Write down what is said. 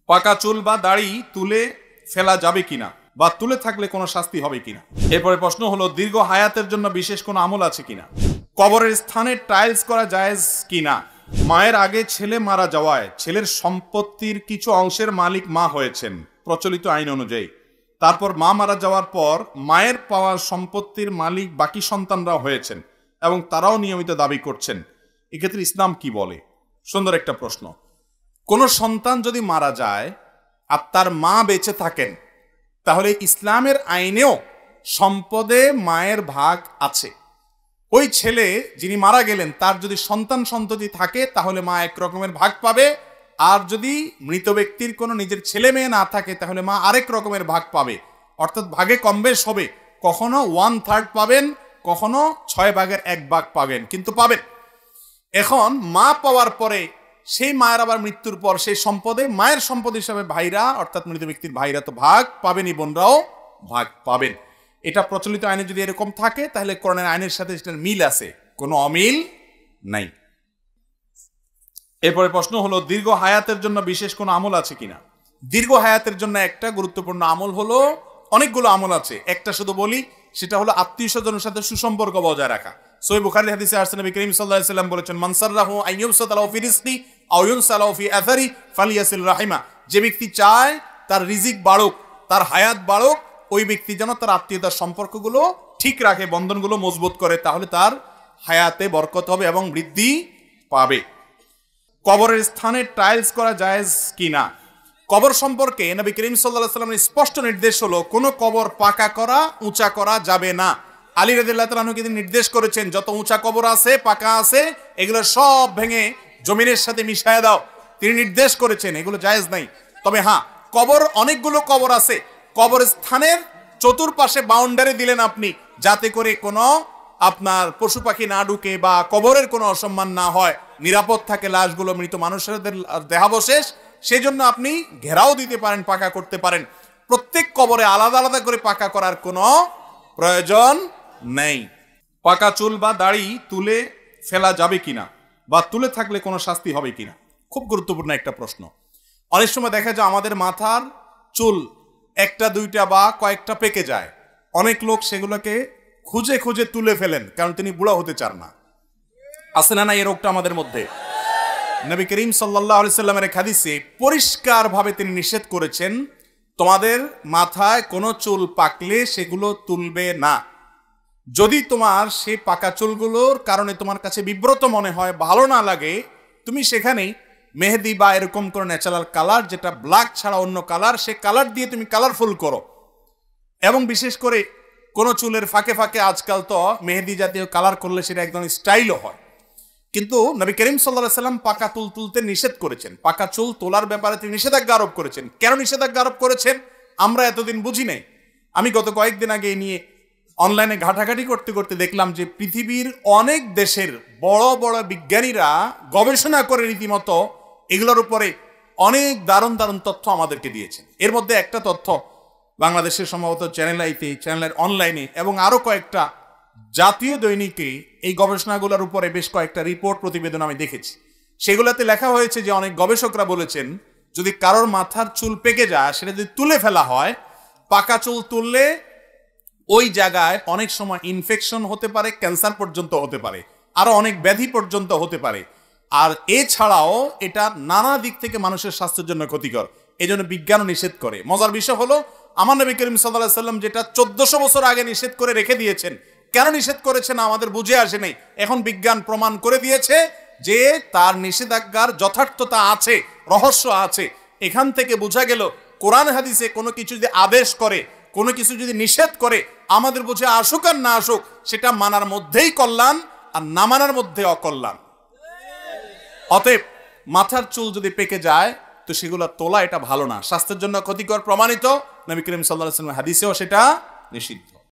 পাকা চুল বা দাড়ি তুলে ফেলা যাবে কিনা বা তুলে থাকলে কোনো শাস্তি হবে কিনা। এরপরে প্রশ্ন হলো, দীর্ঘ হায়াতের জন্য বিশেষ কোনো আমল আছে কিনা। কবরের স্থানে টাইলস করা জায়েজ কিনা। মায়ের আগে ছেলে মারা যাওয়ায় ছেলের সম্পত্তির কিছু অংশের মালিক মা হয়েছেন প্রচলিত আইন অনুযায়ী। তারপর মা মারা যাওয়ার পর মায়ের পাওয়া সম্পত্তির মালিক বাকি সন্তানরা হয়েছেন এবং তারাও নিয়মিত দাবি করছেন। এক্ষেত্রে ইসলাম কি বলে? সুন্দর একটা প্রশ্ন। কোনো সন্তান যদি মারা যায় আর তার মা বেঁচে থাকেন, তাহলে ইসলামের আইনেও সম্পদে মায়ের ভাগ আছে। ওই ছেলে যিনি মারা গেলেন তার যদি সন্তান সন্ততি থাকে তাহলে মা এক রকমের ভাগ পাবে, আর যদি মৃত ব্যক্তির কোনো নিজের ছেলে মেয়ে না থাকে তাহলে মা আরেক রকমের ভাগ পাবে। অর্থাৎ ভাগে কম বেশ হবে, কখনো 1/3 পাবেন, কখনো 6 ভাগের 1 ভাগ পাবেন, কিন্তু পাবেন। এখন মা পাওয়ার পরে সেই মায়ের আবার মৃত্যুর পর সেই সম্পদে মায়ের সম্পদ হিসাবে ভাইরা, অর্থাৎ মৃত ব্যক্তির ভাইরা তো ভাগ পাবেনই, বোনরাও ভাগ পাবেন। এটা প্রচলিত আইনে যদি এরকম থাকে তাহলে কোরআনের আইনের সাথে সেটার মিল আছে, কোনো অমিল নাই। এরপরে প্রশ্ন হলো, দীর্ঘ হায়াতের জন্য বিশেষ কোনো আমল আছে কিনা। দীর্ঘ হায়াতের জন্য একটা গুরুত্বপূর্ণ আমল হলো, অনেকগুলো আমল আছে, একটা শুধু বলি, সেটা হলো আত্মীয় স্বজনের সাথে সুসম্পর্ক বজায় রাখা। সহিহ বুখারীর হাদিসে আসছে, নবী করিম সাল্লাল্লাহু আলাইহি ওয়াসাল্লাম বলেছেন, মান সাররাহু আন ইউবসাতালাহু ফি রিজকি আও ইউনসালাহু ফি আথারি ফালিয়াসিল রাহিমা। যে ব্যক্তি চায় তার রিজিক বাড়ুক, তার হায়াত বাড়ুক, ওই ব্যক্তি যেন তার আত্মীয়তার সম্পর্কগুলো ঠিক রাখে, বন্ধনগুলো মজবুত করে, তাহলে তার হায়াতে বরকত হবে এবং বৃদ্ধি পাবে। কবরের স্থানে টাইলস করা জায়েজ কিনা। কবর সম্পর্কে নবী করিম সাল্লাল্লাহু আলাইহি ওয়াসাল্লামের স্পষ্ট নির্দেশ হলো, কোনো কবর পাকা করা, উঁচা করা যাবে না। আলী রাদিয়াল্লাহু তাআলা আনহুকে তিনি নির্দেশ করেছেন, যত উঁচা কবর আছে, পাকা আছে, এগুলো সব ভেঙে জমিনের সাথে মিশায়া দাও। তিনি নির্দেশ করেছেন, এগুলো জায়েজ নাই। তবে হ্যাঁ, কবর, অনেকগুলো কবর আছে, কবর স্থানের চতুর্পাশে বাউন্ডারি দিলেন আপনি, যাতে করে কোনো আপনার পশু পাখি না ঢুকে বা কবরের কোনো অসম্মান না হয়, নিরাপদ থাকে লাশগুলো, মৃত মানুষের দেহাবশেষ, সেই জন্য আপনি ঘেরাও দিতে পারেন, পাকা করতে পারেন। প্রত্যেক কবরে আলাদা আলাদা করে পাকা করার কোনো প্রয়োজন নেই। পাকা চুল বা দাড়ি তুলে ফেলা যাবে কিনা বা তুলে থাকলে কোনো শাস্তি হবে কিনা, খুব গুরুত্বপূর্ণ একটা প্রশ্ন। অনেক সময় দেখা যায় আমাদের মাথার চুল একটা দুইটা বা কয়েকটা পেকে যায়, অনেক লোক সেগুলোকে খুঁজে খুঁজে তুলে ফেলেন, কারণ তিনি বুড়া হতে চান না। আছে না এই রোগটা আমাদের মধ্যে? নবী করিম সাল্লাল্লাহু আলাইহি সাল্লামের হাদিসে পরিষ্কারভাবে তিনি নিষেধ করেছেন, তোমাদের মাথায় কোনো চুল পাকলে সেগুলো তুলবে না। যদি তোমার সেই পাকা চুলগুলোর কারণে তোমার কাছে বিব্রত মনে হয়, ভালো না লাগে, তুমি সেখানেই মেহেদি বা এরকম কোনো ন্যাচারাল কালার, যেটা ব্ল্যাক ছাড়া অন্য কালার, সে কালার দিয়ে তুমি কালারফুল করো। এবং বিশেষ করে কোনো চুলের ফাঁকে ফাঁকে আজকাল তো মেহেদি জাতীয় কালার করলে সেটা একদম স্টাইলও হয়। কিন্তু নবী করিম সাল্লাল্লাহু আলাইহি সাল্লাম পাকা চুল তুলতে নিষেধ করেছেন, পাকা চুল তোলার ব্যাপারে তিনি নিষেধাজ্ঞা আরোপ করেছেন। কেন নিষেধাজ্ঞা আরোপ করেছেন আমরা এতদিন বুঝি নাই। আমি গত কয়েকদিন আগে নিয়ে অনলাইনে ঘাটাঘাটি করতে করতে দেখলাম যে পৃথিবীর অনেক দেশের বড় বড় বিজ্ঞানীরা গবেষণা করে রীতিমতো এগুলোর উপরে অনেক দারুণ দারুণ তথ্য আমাদেরকে দিয়েছেন। এর মধ্যে একটা তথ্য বাংলাদেশের সম্ভবত চ্যানেল আইতে, চ্যানেলের অনলাইনে এবং আরো কয়েকটা জাতীয় দৈনিকে এই গবেষণাগুলোর উপরে বেশ কয়েকটা রিপোর্ট, প্রতিবেদন আমি দেখেছি। সেগুলোতে লেখা হয়েছে যে অনেক গবেষকরা বলেছেন, যদি কারোর মাথার চুল পেকে যায়, সেটা যদি তুলে ফেলা হয়, পাকা চুল তুললে ওই জায়গায় অনেক সময় ইনফেকশন হতে পারে, ক্যান্সার পর্যন্ত হতে পারে, আরো অনেক ব্যাধি পর্যন্ত হতে পারে। আর এছাড়াও এটা নানা দিক থেকে মানুষের স্বাস্থ্যের জন্য ক্ষতিকর, এই জন্য বিজ্ঞানও নিষেধ করে। মজার বিষয় হলো, আমার নবী করিম সাল্লাল্লাহু আলাইহি সাল্লাম যেটা 1400 বছর আগে নিষেধ করে রেখে দিয়েছেন, কেন নিষেধ করেছেন আমাদের বুঝে আসে নেই। এখন বিজ্ঞান প্রমাণ করে দিয়েছে যে তার নিষেধাজ্ঞার যথার্থতা আছে, রহস্য আছে। এখান থেকে বোঝা গেল, কোরআন হাদিসে কোনো কিছু যদি আদেশ করে, কোনো কিছু যদি নিষেধ করে, আমাদের বুঝে আসুক আর না আসুক, সেটা মানার মধ্যেই কল্যাণ আর না মানার মধ্যে অকল্যাণ। অতএব মাথার চুল যদি পেকে যায় তো সেগুলো তোলা এটা ভালো না, স্বাস্থ্যের জন্য ক্ষতিকর প্রমাণিত। নবী করিম সাল্লাল্লাহু আলাইহি ওয়াসাল্লাম হাদিসেও সেটা নিষিদ্ধ।